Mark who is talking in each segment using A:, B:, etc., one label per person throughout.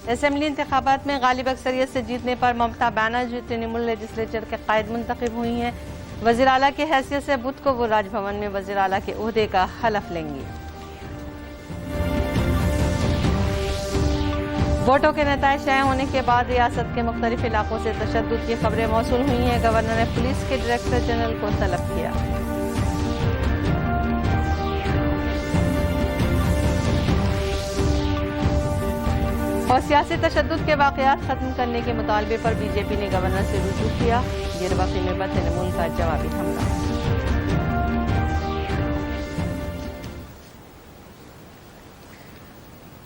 A: Assembly इंतखाबात में गालिब अक्सरियत से जीतने पर ममता बनर्जी तृणमूल लेजिस्लेचर के कायद मुंतखब हुई हैं। वज़ीर आला की हैसियत से बुध को वो राजभवन में वज़ीर आला के ओहदे का हलफ लेंगी। वोटों के नतीजे शाया होने के बाद रियासत के मुख्तलिफ इलाकों से तशद्दुद की खबरें मौसूल हुई हैं। गवर्नर ने पुलिस के डायरेक्टर जनरल को तलब किया। और सियासी तशद्दुद के वाक़यात खत्म करने के मुतालबे पर बीजेपी ने गवर्नर से रुजू किया। गिरवफी में तृणमूल का जवाबी हमला।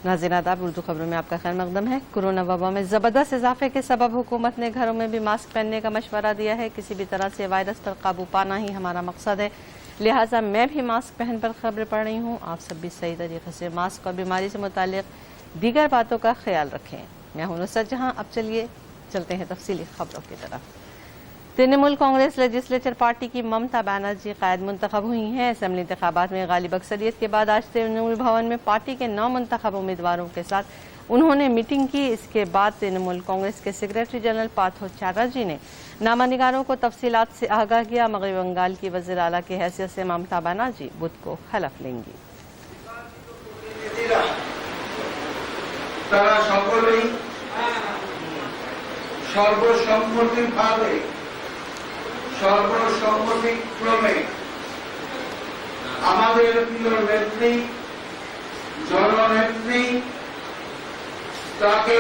A: नाज़रीन आदाब, उर्दू खबरों में आपका खैर मकदम है। कोरोना वबा में ज़बरदस्त इजाफे के सबब हुकूमत ने घरों में भी मास्क पहनने का मशवरा दिया है। किसी भी तरह से वायरस पर काबू पाना ही हमारा मकसद है, लिहाजा मैं भी मास्क पहन पर खबरें पढ़ रही हूँ। आप सब भी सही तरीके से मास्क और बीमारी से मुतालिक दीगर बातों का ख्याल रखें। मैं हूं नुसरत जहां। अब चलिए चलते हैं तफसीली खबरों की तरफ। तृणमूल कांग्रेस लेजिस्लेचर पार्टी की ममता बनर्जी कायद मुंतखब हुई हैं। असेंबली इंतखाबात में गालिब अक्सरियत के बाद आज तृणमूल भवन में पार्टी के 9 मुंतखब उम्मीदवारों के साथ उन्होंने मीटिंग की। इसके बाद तृणमूल कांग्रेस के सेक्रेटरी जनरल पार्थो चैटर्जी ने नामानिगारों को तफसीलात से आगाह किया। मगरबी बंगाल की वज़ीर आला की हैसियत से ममता बनर्जी बुध को हलफ लेंगी।
B: তারা সকলেই সর্বসম্মতিভাবে সর্বসম্মতিক্রমে আমাদের প্রিয় নেত্রী জননেত্রী তাকে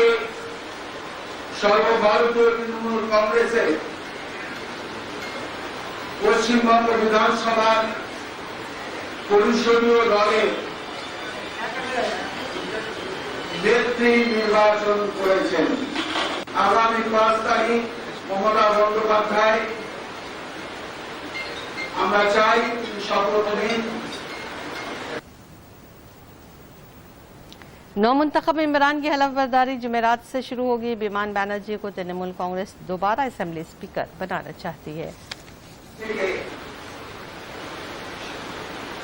B: সর্বভারতীয় তৃণমূল কংগ্রেসের পশ্চিমবঙ্গ বিধানসভার পরিষদীয় দলের নেত্রী নির্বাচন করেছেন। আগামী 5 তারিখ মমতা বন্দ্যোপাধ্যায় আমরা চাই শপথ নিন।
A: 9 मुंतखब इमरान की हलफबर्दारी जुमेरात से शुरू होगी। विमान बनर्जी को तृणमूल कांग्रेस दोबारा असेंबली स्पीकर बनाना चाहती है।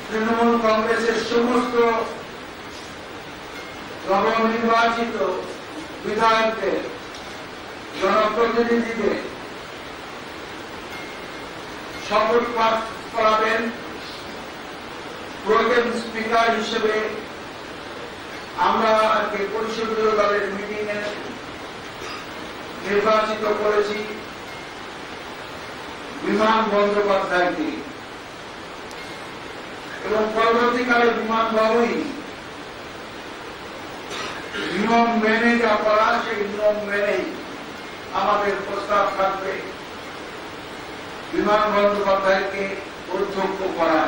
B: তৃণমূল কংগ্রেসের সমস্ত নবনির্বাচিত বিধায়কদের জনপ্রতিনিধিদের শপথ পাঠ করাবেন। প্রোটেম স্পিকার হিসেবে আমরা আজকে পরিষদীয় দলের মিটিংয়ে নির্বাচিত করেছি বিমান বন্দ্যোপাধ্যায়কে এবং পরবর্তীকালে বিমান বাবুই নিয়ম মেনে যা করা সেই নিয়ম মেনেই আমাদের প্রস্তাব থাকবে বিমান বন্দ্যোপাধ্যায়কে অধ্যক্ষ করা।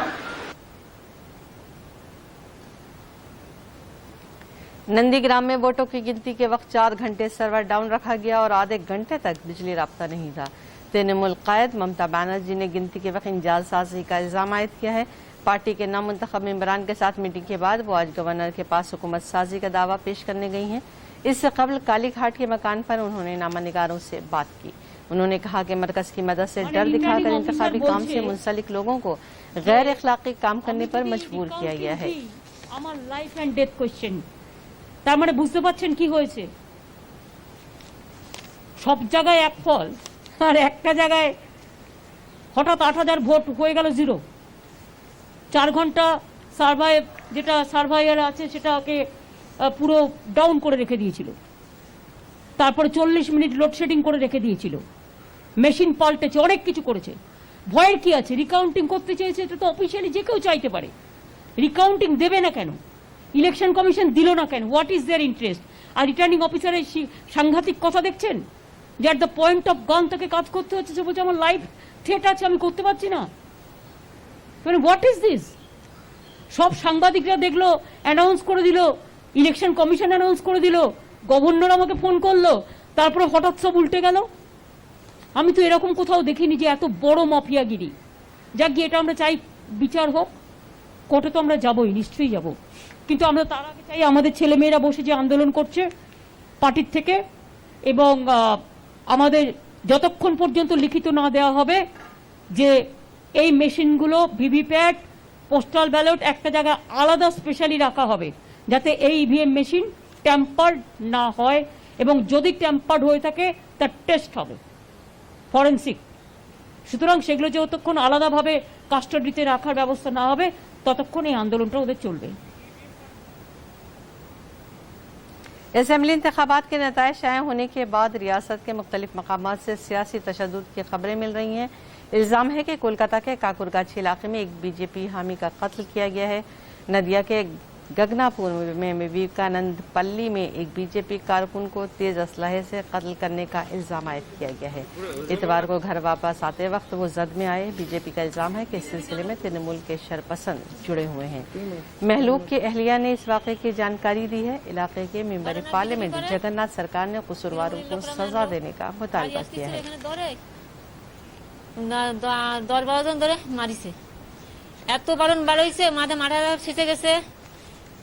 A: नंदीग्राम में वोटों की गिनती के वक्त 4 घंटे सर्वर डाउन रखा गया और आधे घंटे तक बिजली राब्ता नहीं था। तृणमूल कायद ममता बनर्जी ने गिनती के वक्त इंजाल साजी का इल्जाम आयद किया है। पार्टी के नामुंतखब इमरान के साथ मीटिंग के बाद वो आज गवर्नर के पास हुकूमत साजी का दावा पेश करने गई हैं। इससे कबल काली घाट के मकान पर उन्होंने नामानिगारों से बात की। उन्होंने कहा कि मरकज की मदद से डर दिखाकर इंतखाबी काम से मुंसलिक लोगों को गैर अखलाकी काम करने पर मजबूर किया गया है।
C: আমার লাইফ এন্ড ডেথ কোশ্চেন, তার মানে বুঝতে পারছেন কি হয়েছে? সব জায়গায় এক ফল আর একটা জায়গায় হঠাৎ 8000 ভোট হয়ে গেল 0। 4 ঘন্টা যেটা সার্ভাইয়ার আছে সেটাকে পুরো ডাউন করে রেখে দিয়েছিল। তারপরে 40 মিনিট লোডশেডিং করে রেখে দিয়েছিল। মেশিন পাল্টেছে, অনেক কিছু করেছে। ভয়ের কি আছে? রিকাউন্টিং করতে চেয়েছে, এটা তো অফিসিয়ালি যে কেউ চাইতে পারে। রিকাউন্টিং দেবে না কেন? ইলেকশন কমিশন দিল না কেন? What is their interest? আর রিটার্নিং অফিসারের সাংঘাতিক কথা দেখছেন যে অ্যাট দ্য পয়েন্ট অফ গান তাকে কাজ করতে হচ্ছে। সে বলছে আমার লাইফ থ্রেট আছে, আমি করতে পারছি না। মানে হোয়াট ইজ দিস? সব সাংবাদিকরা দেখলো, অ্যানাউন্স করে দিল, ইলেকশন কমিশন অ্যানাউন্স করে দিল, গভর্নর আমাকে ফোন করলো, তারপরে হঠাৎ সব উল্টে গেল। আমি তো এরকম কোথাও দেখিনি যে এত বড় মাফিয়াগিরি। যাক গিয়ে এটা আমরা চাই বিচার হোক, কোর্টে তো আমরা যাবই, নিশ্চয়ই যাব, কিন্তু আমরা তার আগে চাই আমাদের ছেলেমেয়েরা বসে যে আন্দোলন করছে পার্টির থেকে, এবং আমাদের যতক্ষণ পর্যন্ত লিখিত না দেওয়া হবে যে এই মেশিনগুলো ভিভিপ্যাট, পোস্টাল ব্যালট একটা জায়গায় আলাদা স্পেশালি রাখা হবে যাতে এই ইভিএম মেশিন ট্যাম্পার না হয়, এবং যদি ট্যাম্পার্ড হয়ে থাকে তার টেস্ট হবে ফরেন্সিক। সুতরাং সেগুলো যতক্ষণ আলাদাভাবে কাস্টাডিতে রাখার ব্যবস্থা না হবে ততক্ষণ এই আন্দোলনটা ওদের চলবে।
A: असेंबली इंतखाबात के नताइज शाये होने के बाद रियासत के मुख्तलिफ मकामात से सियासी तशद्दुद की खबरें मिल रही हैं। इल्ज़ाम है कि कोलकाता के काकुरगाछी इलाके में एक बीजेपी हामी का कत्ल किया गया है। नदिया के गगनापुर में विवेकानंद पल्ली में एक बीजेपी कारकुन को तेज असलहे से कत्ल करने का इल्ज़ाम आयद किया गया है। इतवार को घर वापस आते वक्त वो जद में आए। बीजेपी का इल्ज़ाम है कि इस सिलसिले में तृणमूल के शरपसंद जुड़े हुए हैं। महलूक की अहलिया ने इस वाक़े की जानकारी दी है। इलाके के मेंबर पार्लियामेंट जगन्नाथ सरकार ने कसूरवारों को सजा देने का मुतालबा किया है।
D: 10-12 জন ধরে মারিছে, এত বারণ বাড়াইছে, মাথা ছিটে গেছে,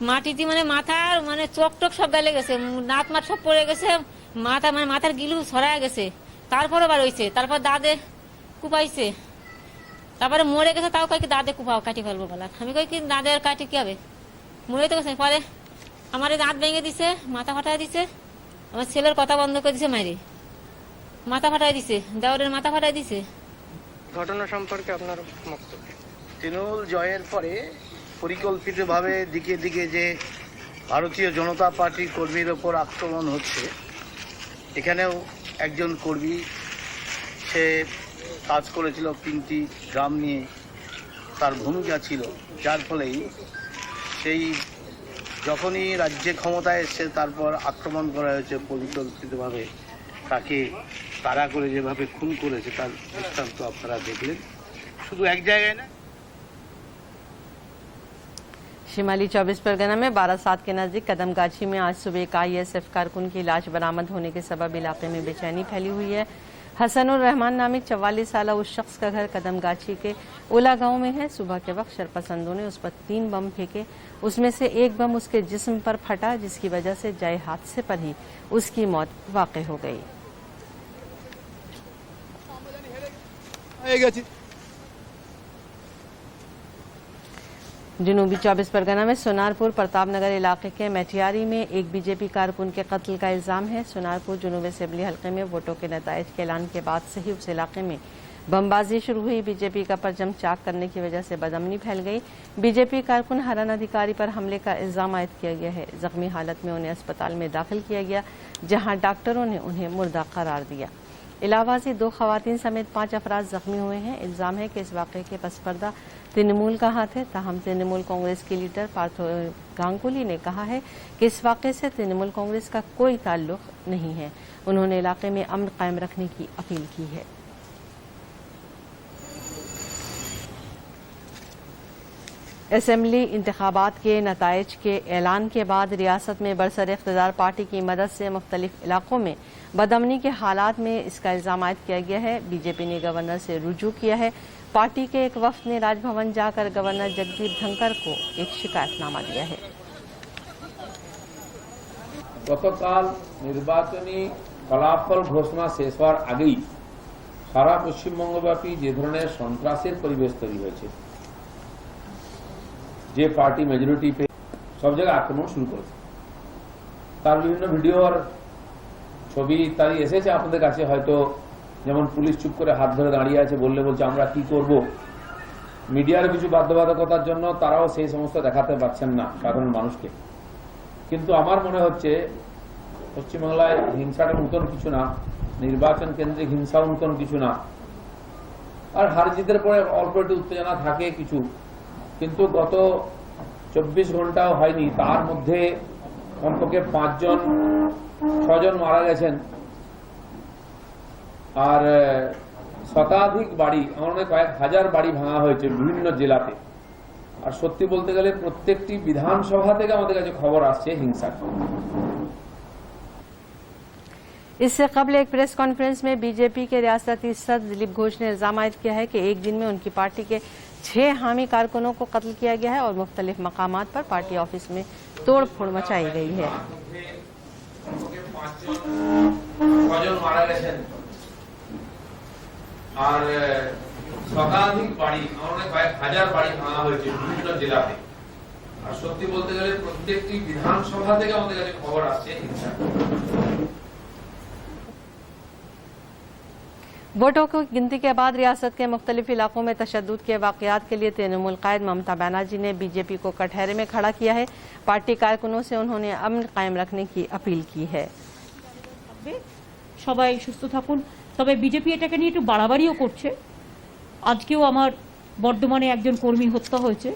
D: মাটিতে মানে মাথার মানে চোখ টোক সব গেলে গেছে, নাক মাঠ সব পড়ে গেছে, মাথার গিলু ছড়ায় গেছে, তারপরে বার হয়েছে, তারপর দাঁতে কুপাইছে, তারপরে মরে গেছে, তাও কয় কি দাঁতে কুপাও কাটি ফেলবো বলা। আমি কই কি দাঁতে আর কাটি কি হবে, মরে তো গেছে। পরে আমার দাঁত ভেঙে দিছে, মাথা ফাটাই দিছে, আমার ছেলের কথা বন্ধ করে দিছে, মাইরে মাথা ফাটাই দিছে, দেওরের মাথা ফাটাই দিছে।
E: ঘটনা সম্পর্কে আপনার বক্তব্য? তৃণমূল জয়ের পরে পরিকল্পিতভাবে দিকে দিকে যে ভারতীয় জনতা পার্টির কর্মীর ওপর আক্রমণ হচ্ছে, এখানেও একজন কর্মী সে কাজ করেছিল 3টি গ্রাম নিয়ে, তার ভূমিকা ছিল, যার ফলেই সেই যখনই রাজ্যে ক্ষমতায় এসছে তারপর আক্রমণ করা হয়েছে পরিকল্পিতভাবে। তাকে তাড়া করে যেভাবে খুন করেছে তার দৃষ্টান্ত আপনারা দেখলেন, শুধু এক জায়গায় না।
A: शिमाली 24 परगना में 12/7 के नजदीक कदमगाछी में आज सुबह एक ISF कारकुन की लाश बरामद होने के सबब इलाके में बेचैनी फैली हुई है। हसनुर रहमान नामिक 44 साल उस शख्स का घर कदमगाछी के ओला गांव में है। सुबह के वक्त शरपसंदों ने उस पर 3 बम फेंके, उसमें से एक बम उसके जिस्म पर फटा, जिसकी वजह से जाए हादसे पर ही उसकी मौत वाक़ई हो गई। जनूबी 24 परगना में सोनारपुर प्रतापनगर इलाके के मेटियारी में एक बीजेपी कारकुन के कत्ल का इल्जाम है। सोनारपुर जनूबी असेंबली हल्के में वोटों के नताइज के ऐलान के बाद से ही उस इलाके में बमबाजी शुरू हुई। बीजेपी का परचम चाक करने की वजह से बदअमनी फैल गई। बीजेपी कारकुन हरन अधिकारी पर हमले का इल्जाम आयद किया गया है। जख्मी हालत में उन्हें अस्पताल में दाखिल किया गया, जहां डॉक्टरों ने उन्हें मुर्दा करार दिया। इलावा से 2 खवातीन समेत 5 अफराद जख्मी हुए हैं। इल्जाम है कि इस वाक़े के पसपर्दा तृणमूल का हाथ है। ताहम तृणमूल कांग्रेस के लीडर पार्थो गांगुली ने कहा है कि इस वाक़े से तृणमूल कांग्रेस का कोई ताल्लुक नहीं है। उन्होंने इलाके में अमन कायम रखने की अपील की है। असेंबली इंतखाबात के नताइज के ऐलान के बाद रियासत में बरसर इख्तिदार पार्टी की मदद से मुख्तलिफ इलाकों में बदअमनी के हालात में इसका इल्ज़ाम आयद किया गया है। बीजेपी ने गवर्नर से रुजू किया है। पार्टी के एक वफ्द ने राजभवन जाकर गवर्नर जगदीप धनखड़ को एक शिकायतनामा दिया है।
F: গতকাল নির্বাচনী ফলাফল ঘোষণা শেষ হওয়ার আগেই সারা পশ্চিমবঙ্গব্যাপী যে ধরনের সন্ত্রাসের পরিবেশ তৈরি হয়েছে, যে পার্টি মেজরিটি পেয়ে সব জায়গায় আক্রমণ শুরু করেছে, তার বিভিন্ন ভিডিও আর ছবি ইত্যাদি এসেছে আপনাদের কাছে। হয়তো যেমন পুলিশ চুপ করে হাত ধরে দাঁড়িয়ে আছে, বলছে আমরা কি করব। মিডিয়ার কিছু বাধ্যবাধকতার জন্য তারাও সেই সমস্ত দেখাতে পারছেন না সাধারণ মানুষকে। কিন্তু আমার মনে হচ্ছে পশ্চিমবাংলায় হিংসাটা নতুন কিছু না, নির্বাচন কেন্দ্রিক হিংসাও নতুন কিছু না। আর হার জিতের পরে অল্প একটু উত্তেজনা থাকে কিছু, কিন্তু গত 24 ঘন্টাও হয়নি, তার মধ্যে কমপক্ষে 5-6 মারা গেছেন, আর শতাধিক বাড়ি, আমার মনে হয় কয়েক হাজার বাড়ি ভাঙা হয়েছে বিভিন্ন জেলাতে। আর সত্যি বলতে গেলে প্রত্যেকটি বিধানসভা থেকে আমাদের কাছে খবর আসছে হিংসা।
A: इससे कबल एक प्रेस कॉन्फ्रेंस में बीजेपी के रियासती सदर दिलीप घोष ने इल्जाम आयद किया है कि एक दिन में उनकी पार्टी के 6 हामी कारकुनों को कत्ल किया गया है और मुख्तलिफ मकामात पर पार्टी ऑफिस में तोड़ फोड़ मचाई गई है।
F: আর শতাধিক বাড়ি, আমার কয়েক হাজার বাড়ি ভাঙা হয়েছে বিভিন্ন জেলাতে। আর সত্যি বলতে গেলে প্রত্যেকটি বিধানসভা থেকে আমাদের কাছে খবর আসছে হিংসা।
A: वोटों की गिनती के बाद रियासत के मुख्तलिफ इलाकों में तशद्दुद के वाक़यात के लिए तृणमूल कायद ममता बनर्जी ने बीजेपी को कटहरे में खड़ा किया है। पार्टी कारकुनों से उन्होंने अमन कायम रखने की अपील की है।
C: সবাই সুস্থ থাকুন। তবে বিজেপি এটাকে নিয়ে একটু বাড়াবাড়িও করছে। আজকেও আমার বর্ধমানে একজন কর্মী হত্যা হয়েছে।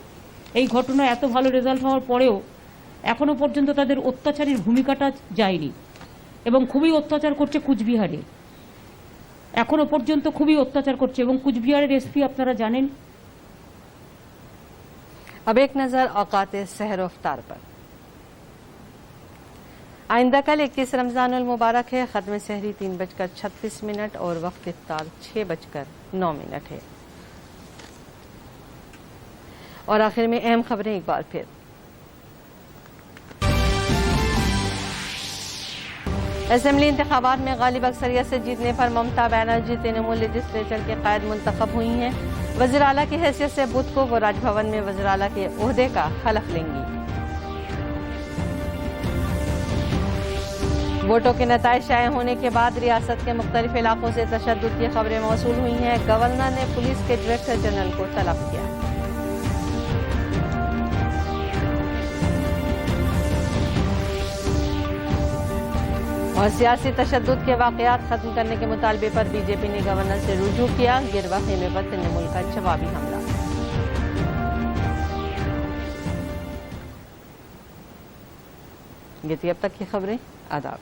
C: এই ঘটনা এত ভালো রেজাল্ট হওয়ার পরেও এখনো পর্যন্ত তাদের অত্যাচারের ভূমিকাটা যায়নি এবং খুবই অত্যাচার করছে কুচবিহারে। এখনো পর্যন্ত খুবই অত্যাচার করছে এবং কুচবিহারের এসপি আপনারা জানেন।
A: अब एक नजर औकात सहर इफ्तार पर। आइंदा कल 21 रमजानुल मुबारक है। खत्म सहरी 3:36 और वक्त इफ्तार 6:09 है। और आखिर में अहम खबरें एक बार फिर। असेंबली इंतखाबात में गालिब अक्सरियत से जीतने पर ममता बनर्जी तृणमूल लेजिस्लेचर के कायद मुंतखब हुई हैं। वज़ीर आला की हैसियत से बुध को वो राजभवन में वज़ीर आला के ओहदे का हलफ लेंगी। वोटों के नताइज शाये होने के बाद रियासत के मुख्तलिफ इलाकों से तशद्दुद की खबरें मौसूल हुई हैं। गवर्नर ने पुलिस के डायरेक्टर जनरल को तलब किया। और सियासी तशद्दुद के वाक़यात खत्म करने के मुतालबे पर बीजेपी ने गवर्नर से रुजू किया। गिरवा खेमे पर तृणमूल का जवाबी हमला। ये थी अब तक की खबरें। आदाब।